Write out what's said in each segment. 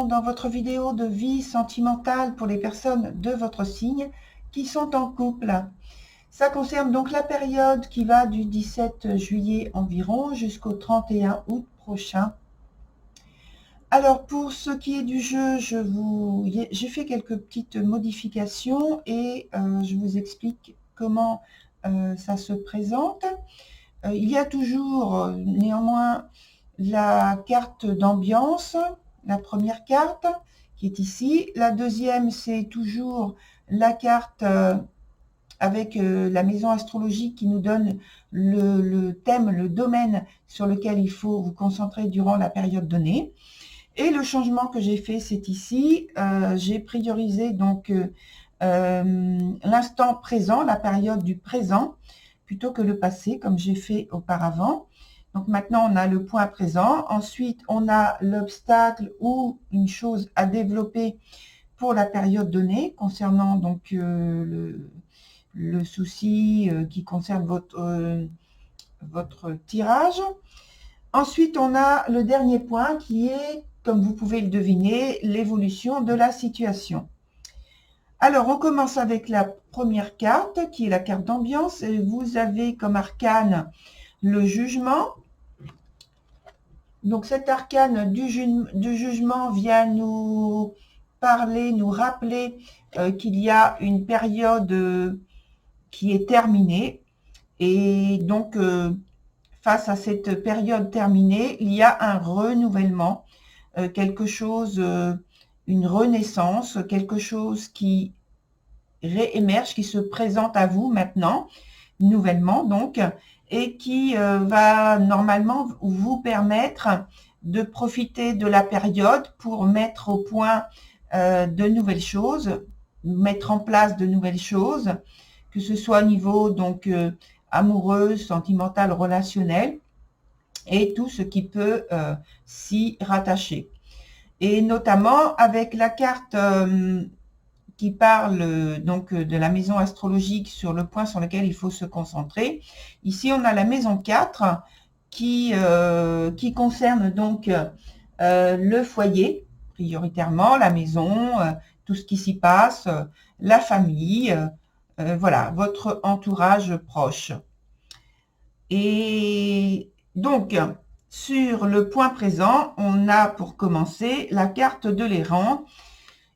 dans votre vidéo de vie sentimentale pour les personnes de votre signe qui sont en couple. Ça concerne donc la période qui va du 17 juillet environ jusqu'au 31 août prochain. Alors pour ce qui est du jeu, j'ai fait quelques petites modifications et je vous explique comment ça se présente. Il y a toujours néanmoins la carte d'ambiance, la première carte qui est ici. La deuxième, c'est toujours la carte avec la maison astrologique qui nous donne le thème, le domaine sur lequel il faut vous concentrer durant la période donnée. Et le changement que j'ai fait, c'est ici. J'ai priorisé donc l'instant présent, la période du présent, plutôt que le passé, comme j'ai fait auparavant. Donc maintenant, on a le point présent. Ensuite, on a l'obstacle ou une chose à développer pour la période donnée, concernant donc le souci qui concerne votre tirage. Ensuite, on a le dernier point qui est, comme vous pouvez le deviner, l'évolution de la situation. Alors, on commence avec la première carte, qui est la carte d'ambiance. Vous avez comme arcane le jugement. Donc, cet arcane du jugement vient nous parler, nous rappeler qu'il y a une période qui est terminée. Et donc, face à cette période terminée, il y a un renouvellement, quelque chose, une renaissance, quelque chose qui réémerge, qui se présente à vous maintenant, nouvellement donc, et qui va normalement vous permettre de profiter de la période pour mettre au point de nouvelles choses, mettre en place de nouvelles choses, que ce soit au niveau donc amoureux, sentimental, relationnel, et tout ce qui peut s'y rattacher. Et notamment avec la carte qui parle donc de la maison astrologique sur le point sur lequel il faut se concentrer. Ici, on a la maison 4 qui concerne donc le foyer, prioritairement, la maison, tout ce qui s'y passe, la famille, voilà, votre entourage proche. Et donc, sur le point présent, on a pour commencer la carte de l'errant.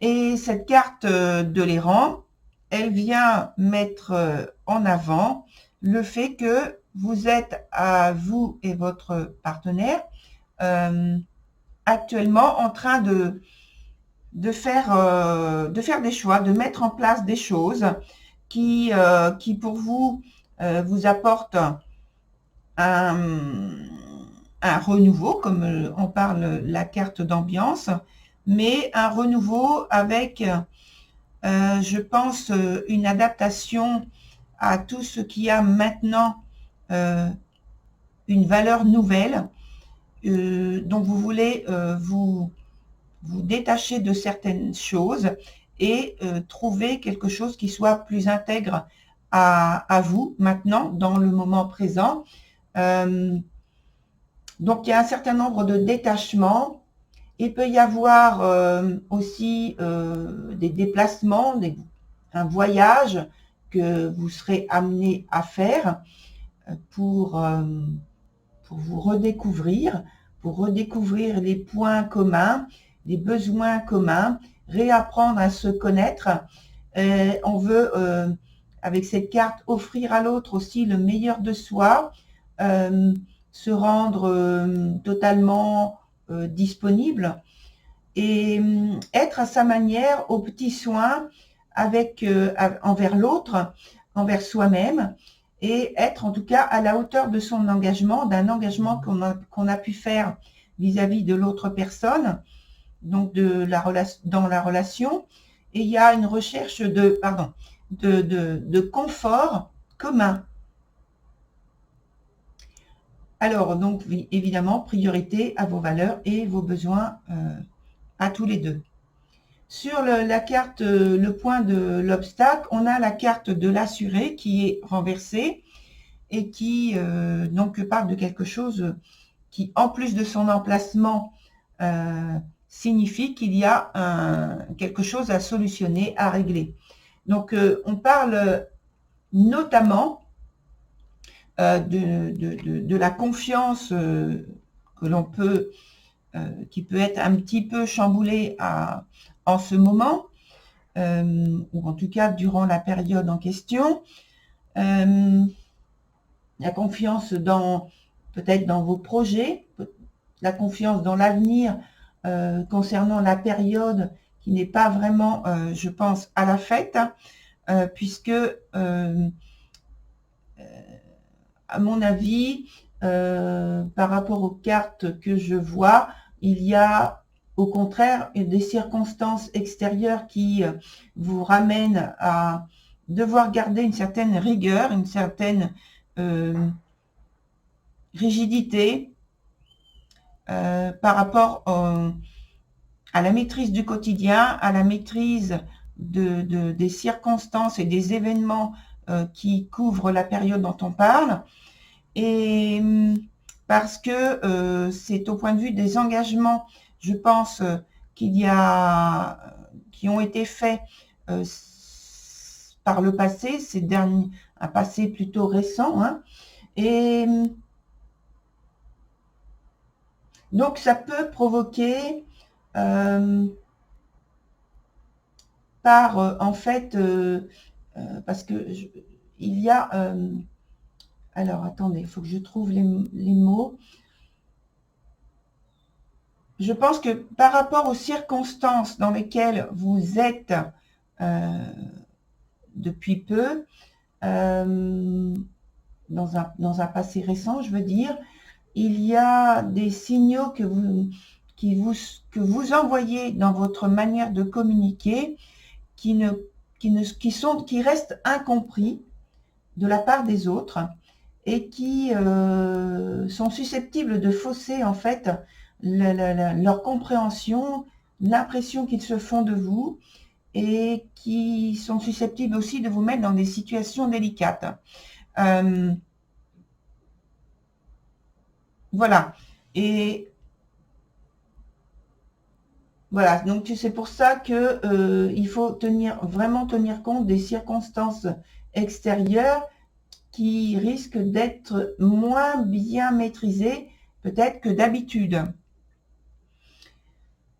Et cette carte de l'errant, elle vient mettre en avant le fait que vous êtes, à vous et votre partenaire, actuellement en train de faire des choix, de mettre en place des choses qui pour vous, vous apportent un renouveau, comme on parle la carte d'ambiance, mais un renouveau avec, je pense, une adaptation à tout ce qui a maintenant une valeur nouvelle. Donc vous voulez vous détacher de certaines choses et trouver quelque chose qui soit plus intègre à vous maintenant, dans le moment présent. Donc il y a un certain nombre de détachements. Il peut y avoir aussi des déplacements, un voyage que vous serez amené à faire pour vous redécouvrir, pour redécouvrir les points communs, les besoins communs, réapprendre à se connaître. On veut, avec cette carte, offrir à l'autre aussi le meilleur de soi, se rendre totalement disponible et être à sa manière aux petits soins envers l'autre, envers soi-même, et être en tout cas à la hauteur de son engagement, d'un engagement qu'on a pu faire vis-à-vis de l'autre personne, donc dans la relation. Et il y a une recherche de confort commun. Alors, donc, évidemment, priorité à vos valeurs et vos besoins à tous les deux. Sur la carte, le point de l'obstacle, on a la carte de l'assuré qui est renversée et qui donc parle de quelque chose qui, en plus de son emplacement, signifie qu'il y a quelque chose à solutionner, à régler. Donc, on parle notamment de la confiance que l'on peut, qui peut être un petit peu chamboulée en ce moment, ou en tout cas durant la période en question. La confiance peut-être dans vos projets, la confiance dans l'avenir concernant la période qui n'est pas vraiment, je pense, à la fête, puisque, à mon avis, par rapport aux cartes que je vois, il y a au contraire des circonstances extérieures qui vous ramènent à devoir garder une certaine rigueur, une certaine rigidité par rapport à la maîtrise du quotidien, à la maîtrise des circonstances et des événements qui couvrent la période dont on parle. Et parce que c'est au point de vue des engagements, je pense qui ont été faits par le passé, un passé plutôt récent, hein, et donc ça peut provoquer en fait, parce que il y a alors attendez, il faut que je trouve les mots. Je pense que par rapport aux circonstances dans lesquelles vous êtes depuis peu, dans un passé récent, je veux dire, il y a des signaux que vous envoyez dans votre manière de communiquer qui restent incompris de la part des autres et qui sont susceptibles de fausser en fait leur compréhension, l'impression qu'ils se font de vous, et qui sont susceptibles aussi de vous mettre dans des situations délicates. Voilà. Et voilà, donc c'est pour ça que il faut vraiment tenir compte des circonstances extérieures qui risquent d'être moins bien maîtrisées peut-être que d'habitude.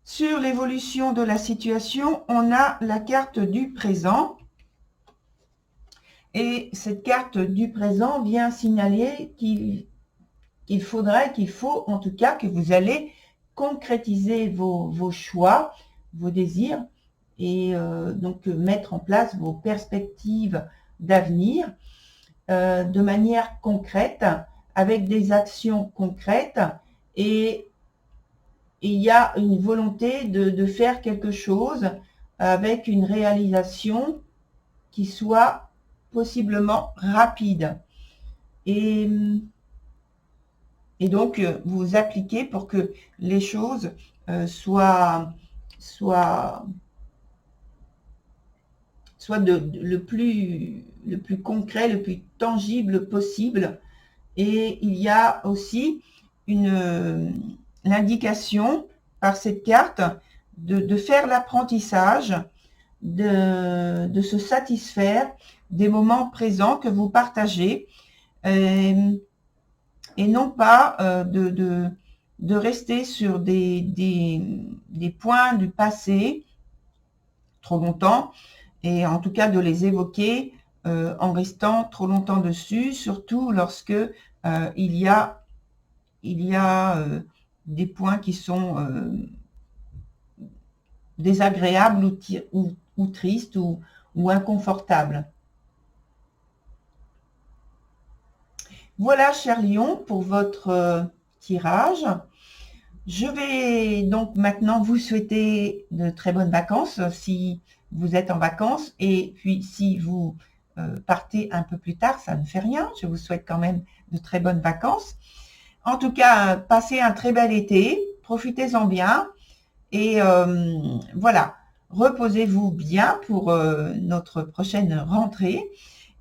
Sur l'évolution de la situation, on a la carte du présent. Et cette carte du présent vient signaler qu'il faut en tout cas que vous allez concrétiser vos choix, vos désirs, et donc mettre en place vos perspectives d'avenir de manière concrète, avec des actions concrètes, et il y a une volonté de faire quelque chose avec une réalisation qui soit possiblement rapide. Et donc, vous appliquez pour que les choses soient le plus concret, le plus tangible possible. Et il y a aussi l'indication par cette carte de faire l'apprentissage, de se satisfaire des moments présents que vous partagez, et non pas de rester sur des points du passé trop longtemps, et en tout cas de les évoquer en restant trop longtemps dessus, surtout lorsque il y a des points qui sont désagréables ou tristes ou inconfortables. Voilà, cher Lion, pour votre tirage. Je vais donc maintenant vous souhaiter de très bonnes vacances si vous êtes en vacances, et puis si vous partez un peu plus tard, ça ne fait rien. Je vous souhaite quand même de très bonnes vacances. En tout cas, passez un très bel été, profitez-en bien, et voilà, reposez-vous bien pour notre prochaine rentrée,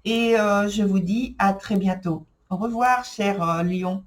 et je vous dis à très bientôt. Au revoir, cher Lion.